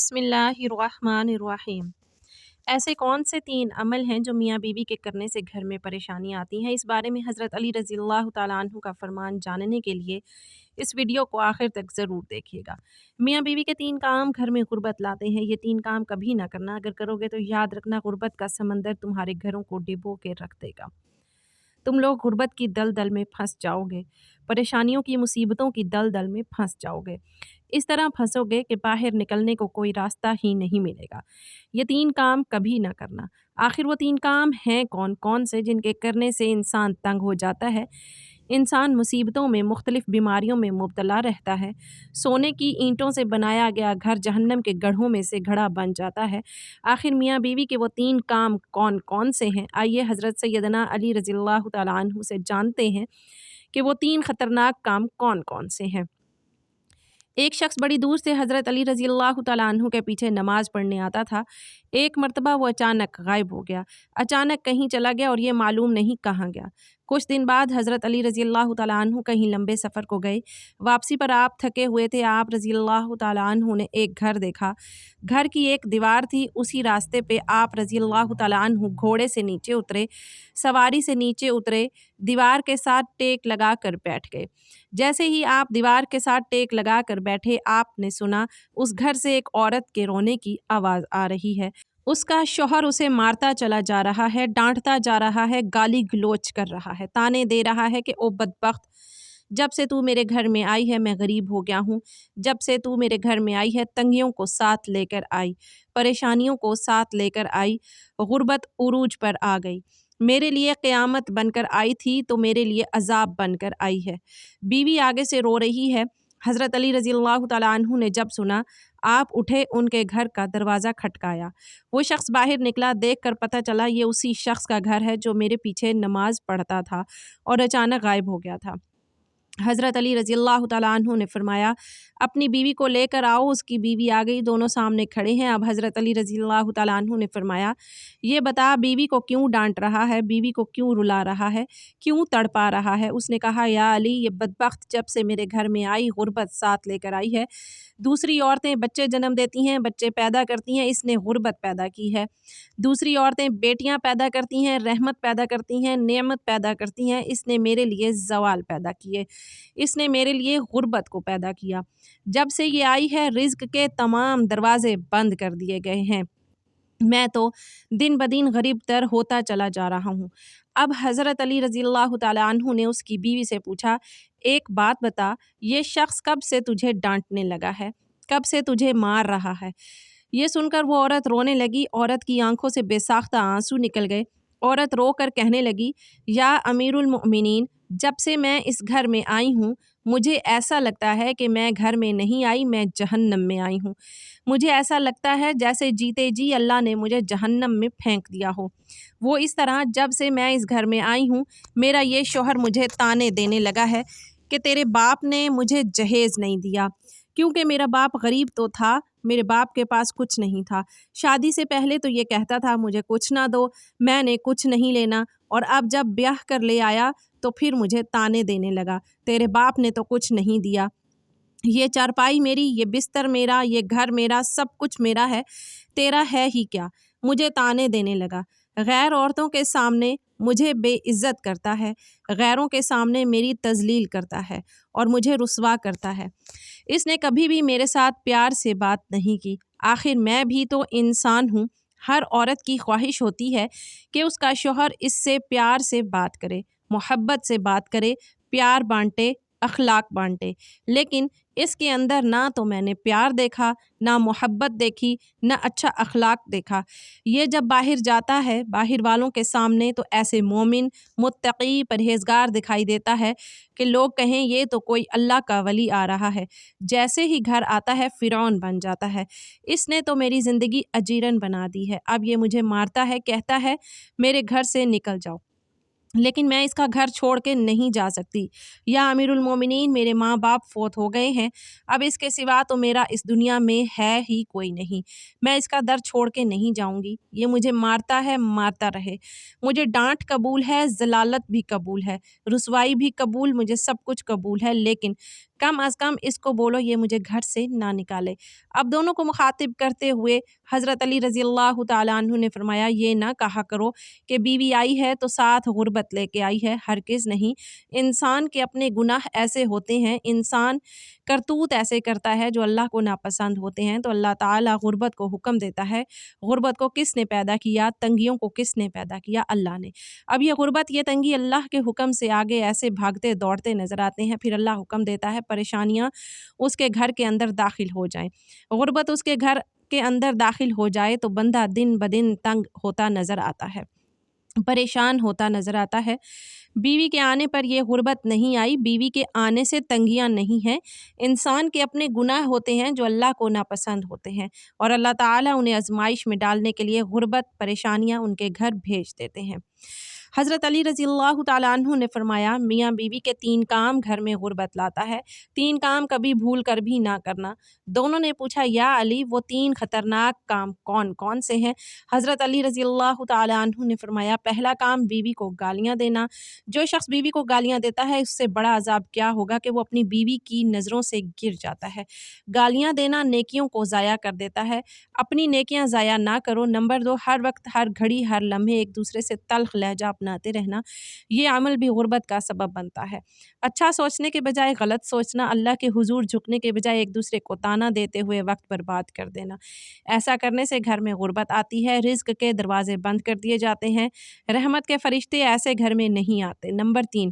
बिस्मिल्लाहिर्रहमानिर्रहीम। ऐसे कौन से 3 अमल हैं जो मियाँ बीवी के करने से घर में परेशानियाँ आती हैं? इस बारे में हज़रत अली रज़ियल्लाहु ताला अन्हु का फरमान जानने के लिए इस वीडियो को आखिर तक ज़रूर देखिएगा। मियाँ बीवी के 3 काम घर में गुर्बत लाते हैं। ये 3 काम कभी ना करना, अगर करोगे तो याद रखना गुर्बत का समंदर तुम्हारे घरों को डुबो के रख देगा। तुम लोग गुर्बत की दलदल में फंस जाओगे, परेशानियों की मुसीबतों की दलदल में फंस जाओगे। इस तरह फंसोगे कि बाहर निकलने को कोई रास्ता ही नहीं मिलेगा। ये 3 काम कभी ना करना। आखिर वो 3 काम हैं कौन-कौन से जिनके करने से इंसान तंग हो जाता है, इंसान मुसीबतों में, मुख्तलिफ बीमारियों में मुब्तला रहता है, सोने की ईंटों से बनाया गया घर जहन्नम के गढ़ों में से घड़ा बन जाता है। आखिर मियाँ बीवी के वो 3 काम कौन-कौन से हैं? आइए हज़रत सैयदना अली रज़ियल्लाहु ताला अन्हु से जानते हैं कि वो 3 ख़तरनाक काम कौन-कौन से हैं। एक शख्स बड़ी दूर से हज़रत अली रज़ियल्लाहु ताला अन्हु के पीछे नमाज़ पढ़ने आता था। एक मर्तबा वो अचानक गायब हो गया, अचानक कहीं चला गया और ये मालूम नहीं कहाँ गया। कुछ दिन बाद हज़रत अली रज़ियल्लाहु ताला अन्हु कहीं लंबे सफ़र को गए। वापसी पर आप थके हुए थे। आप रज़ियल्लाहु ताला अन्हु ने एक घर देखा। घर की एक दीवार थी, उसी रास्ते पे आप रज़ियल्लाहु ताला अन्हु घोड़े से नीचे उतरे, सवारी से नीचे उतरे, दीवार के साथ टेक लगा कर बैठ गए। जैसे ही आप दीवार के साथ टेक लगा कर बैठे, आपने सुना उस घर से एक औरत के रोने की आवाज़ आ रही है। उसका शौहर उसे मारता चला जा रहा है, डांटता जा रहा है, गाली गलोच कर रहा है, ताने दे रहा है कि ओ बदबख्त, जब से तू मेरे घर में आई है मैं गरीब हो गया हूँ। जब से तू मेरे घर में आई है तंगियों को साथ लेकर आई, परेशानियों को साथ लेकर आई, गुर्बत उरूज पर आ गई। मेरे लिए क़यामत बनकर आई थी तो मेरे लिए अज़ाब बनकर आई है। बीवी आगे से रो रही है। हज़रत अली रज़ियल्लाहु ताला अन्हु ने जब सुना, आप उठे, उनके घर का दरवाज़ा खटकाया। वो शख्स बाहर निकला, देखकर पता चला ये उसी शख्स का घर है जो मेरे पीछे नमाज़ पढ़ता था और अचानक गायब हो गया था। हज़रत अली रज़ियल्लाहु ताला अन्हु ने फ़रमाया, अपनी बीवी को लेकर आओ। उसकी बीवी आ गई, दोनों सामने खड़े हैं। अब हज़रत अली रज़ियल्लाहु ताला अन्हु ने फ़रमाया, ये बता बीवी को क्यों डांट रहा है, बीवी को क्यों रुला रहा है, क्यों तड़पा रहा है? उसने कहा, या अली, ये बदबख्त जब से मेरे घर में आई गुर्बत साथ लेकर आई है। दूसरी औरतें बच्चे जन्म देती हैं, बच्चे पैदा करती हैं, इसने गुर्बत पैदा की है। दूसरी औरतें बेटियां पैदा करती हैं, रहमत पैदा करती हैं, नेमत पैदा करती हैं, इसने मेरे लिए ज़वाल पैदा किए, इसने मेरे लिए गुर्बत को पैदा किया। जब से ये आई है रिज़्क के तमाम दरवाज़े बंद कर दिए गए हैं। मैं तो दिन ब दिन गरीब तर होता चला जा रहा हूँ। अब हज़रत अली रज़ियल्लाहु ताला अन्हु ने उसकी बीवी से पूछा, एक बात बता, ये शख्स कब से तुझे डांटने लगा है, कब से तुझे मार रहा है? ये सुनकर वो औरत रोने लगी। औरत की आंखों से बेसाख्ता आंसू निकल गए। औरत रो कर कहने लगी, या अमीरुल मोमिनीन, जब से मैं इस घर में आई हूँ मुझे ऐसा लगता है कि मैं घर में नहीं आई, मैं जहन्नम में आई हूँ। मुझे ऐसा लगता है जैसे जीते जी अल्लाह ने मुझे जहन्नम में फेंक दिया हो। वो इस तरह जब से मैं इस घर में आई हूँ मेरा ये शौहर मुझे ताने देने लगा है कि तेरे बाप ने मुझे जहेज़ नहीं दिया, क्योंकि मेरा बाप गरीब तो था, मेरे बाप के पास कुछ नहीं था। शादी से पहले तो ये कहता था मुझे कुछ ना दो, मैंने कुछ नहीं लेना, और अब जब ब्याह कर ले आया तो फिर मुझे ताने देने लगा, तेरे बाप ने तो कुछ नहीं दिया। ये चारपाई मेरी, ये बिस्तर मेरा, ये घर मेरा, सब कुछ मेरा है, तेरा है ही क्या? मुझे ताने देने लगा। गैर औरतों के सामने मुझे बेइज्जत करता है, गैरों के सामने मेरी तज़लील करता है और मुझे रुस्वा करता है। इसने कभी भी मेरे साथ प्यार से बात नहीं की। आखिर मैं भी तो इंसान हूँ। हर औरत की ख्वाहिश होती है कि उसका शौहर इससे प्यार से बात करे, मोहब्बत से बात करे, प्यार बांटे, अखलाक बांटे। लेकिन इसके अंदर ना तो मैंने प्यार देखा, ना मोहब्बत देखी, ना अच्छा अखलाक देखा। ये जब बाहर जाता है बाहर वालों के सामने तो ऐसे मोमिन, मुत्तकी, परहेज़गार दिखाई देता है कि लोग कहें ये तो कोई अल्लाह का वली आ रहा है। जैसे ही घर आता है फ़िरौन बन जाता है। इसने तो मेरी ज़िंदगी अजीरन बना दी है। अब ये मुझे मारता है, कहता है मेरे घर से निकल जाओ। لیکن میں اس کا گھر چھوڑ کے نہیں جا سکتی۔ یا امیر المومنین، میرے ماں باپ فوت ہو گئے ہیں، اب اس کے سوا تو میرا اس دنیا میں ہے ہی کوئی نہیں، میں اس کا در چھوڑ کے نہیں جاؤں گی۔ یہ مجھے مارتا ہے، مارتا رہے، مجھے ڈانٹ قبول ہے، ذلالت بھی قبول ہے، رسوائی بھی قبول، مجھے سب کچھ قبول ہے، لیکن کم از کم اس کو بولو یہ مجھے گھر سے نہ نکالے۔ اب دونوں کو مخاطب کرتے ہوئے حضرت علی رضی اللہ تعالیٰ عنہ نے فرمایا، یہ نہ کہا کرو کہ بیوی آئی ہے تو ساتھ غربت لے کے آئی ہے، ہرگز نہیں۔ انسان کے اپنے گناہ ایسے ہوتے ہیں، انسان کرتوت ایسے کرتا ہے جو اللہ کو ناپسند ہوتے ہیں، تو اللہ تعالیٰ غربت کو حکم دیتا ہے۔ غربت کو کس نے پیدا کیا؟ تنگیوں کو کس نے پیدا کیا؟ اللہ نے۔ اب یہ غربت، یہ تنگی اللہ کے حکم سے آگے ایسے بھاگتے دوڑتے نظر آتے ہیں، پھر اللہ حکم دیتا ہے پریشانیاں اس کے گھر کے اندر داخل ہو جائیں۔ غربت اس کے گھر کے اندر داخل ہو جائے تو بندہ دن بدن تنگ ہوتا نظر آتا ہے، پریشان ہوتا نظر آتا ہے۔ بیوی کے آنے پر یہ غربت نہیں آئی، بیوی کے آنے سے تنگیاں نہیں ہیں، انسان کے اپنے گناہ ہوتے ہیں جو اللہ کو ناپسند ہوتے ہیں، اور اللہ تعالیٰ انہیں آزمائش میں ڈالنے کے لیے غربت، پریشانیاں ان کے گھر بھیج دیتے ہیں۔ حضرت علی رضی اللہ تعالیٰ عنہ نے فرمایا، میاں بیوی کے 3 کام گھر میں غربت لاتا ہے، 3 کام کبھی بھول کر بھی نہ کرنا۔ دونوں نے پوچھا، یا علی وہ 3 خطرناک کام کون کون سے ہیں؟ حضرت علی رضی اللہ تعالیٰ عنہ نے فرمایا، پہلا کام بیوی کو گالیاں دینا۔ جو شخص بیوی کو گالیاں دیتا ہے اس سے بڑا عذاب کیا ہوگا کہ وہ اپنی بیوی کی نظروں سے گر جاتا ہے۔ گالیاں دینا نیکیوں کو ضائع کر دیتا ہے، اپنی نیکیاں ضائع نہ کرو۔ نمبر 2، ہر وقت، ہر گھڑی، ہر لمحے ایک دوسرے سے تلخ لہجہ اپناتے رہنا، یہ عمل بھی غربت کا سبب بنتا ہے۔ اچھا سوچنے کے بجائے غلط سوچنا، اللہ کے حضور جھکنے کے بجائے ایک دوسرے کو طعنہ دیتے ہوئے وقت برباد کر دینا، ایسا کرنے سے گھر میں غربت آتی ہے، رزق کے دروازے بند کر دیے جاتے ہیں، رحمت کے فرشتے ایسے گھر میں نہیں آتے۔ نمبر 3،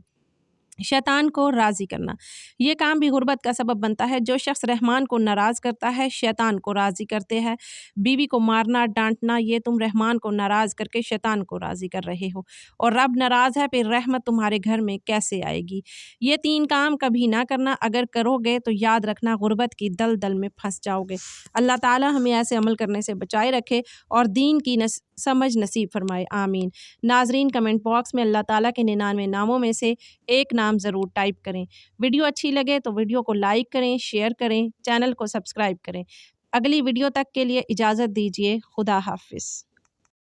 شیطان کو راضی کرنا، یہ کام بھی غربت کا سبب بنتا ہے۔ جو شخص رحمان کو ناراض کرتا ہے شیطان کو راضی کرتے ہیں۔ بیوی کو مارنا ڈانٹنا، یہ تم رحمان کو ناراض کر کے شیطان کو راضی کر رہے ہو، اور رب ناراض ہے، پھر رحمت تمہارے گھر میں کیسے آئے گی؟ یہ 3 کام کبھی نہ کرنا، اگر کرو گے تو یاد رکھنا غربت کی دلدل میں پھنس جاؤ گے۔ اللہ تعالیٰ ہمیں ایسے عمل کرنے سے بچائے رکھے اور دین کی سمجھ نصیب فرمائے، آمین۔ ناظرین، کمنٹ باکس میں اللہ تعالیٰ کے 99 ناموں میں سے ایک نام ضرور ٹائپ کریں۔ ویڈیو اچھی لگے تو ویڈیو کو لائک کریں، شیئر کریں، چینل کو سبسکرائب کریں۔ اگلی ویڈیو تک کے لیے اجازت دیجیے، خدا حافظ۔